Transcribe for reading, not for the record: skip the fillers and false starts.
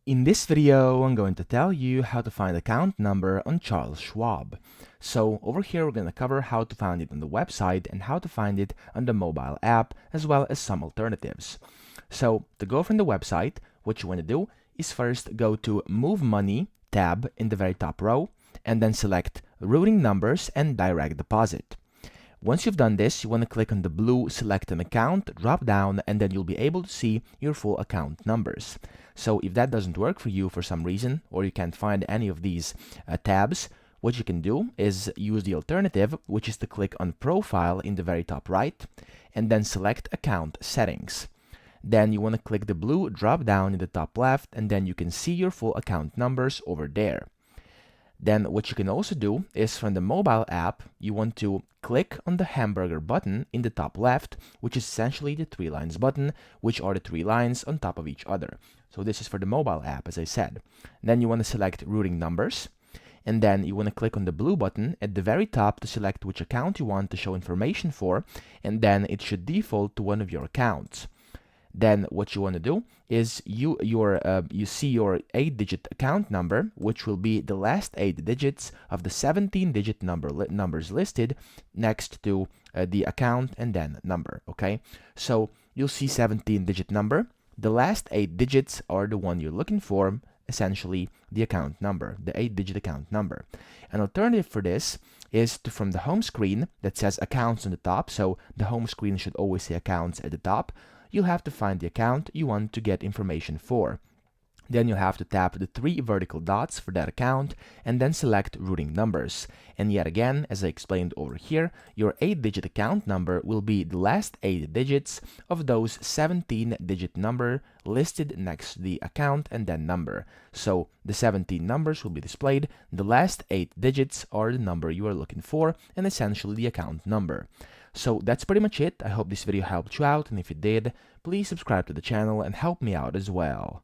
In this video, I'm going to tell you how to find account number on Charles Schwab. So over here, we're going to cover how to find it on the website and how to find it on the mobile app, as well as some alternatives. So to go from the website, what you want to do is first go to Move Money tab in the very top row, and then select Routing Numbers and Direct Deposit. Once you've done this, you want to click on the blue Select an Account drop down, and then you'll be able to see your full account numbers. So if that doesn't work for you for some reason, or you can't find any of these tabs, what you can do is use the alternative, which is to click on Profile in the very top right, and then select Account Settings. Then you want to click the blue drop down in the top left, and then you can see your full account numbers over there. Then what you can also do is from the mobile app, you want to click on the hamburger button in the top left, which is essentially the 3 lines button, which are the 3 lines on top of each other. So this is for the mobile app, as I said. Then you want to select routing numbers, and then you want to click on the blue button at the very top to select which account you want to show information for, and then it should default to one of your accounts. Then what you want to do is you see your 8-digit account number, which will be the last 8 digits of the 17-digit numbers listed next to the account and then number. Okay, so you'll see 17-digit number. The last 8 digits are the one you're looking for, essentially the account number, the 8-digit account number. An alternative for this is from the home screen that says accounts on the top, so the home screen should always say accounts at the top. You'll have to find the account you want to get information for. Then you'll have to tap the 3 vertical dots for that account and then select routing numbers. And yet again, as I explained over here, your 8-digit account number will be the last 8 digits of those 17-digit number listed next to the account and then number. So the 17 numbers will be displayed, the last 8 digits are the number you are looking for, and essentially the account number. So that's pretty much it. I hope this video helped you out, and if it did, please subscribe to the channel and help me out as well.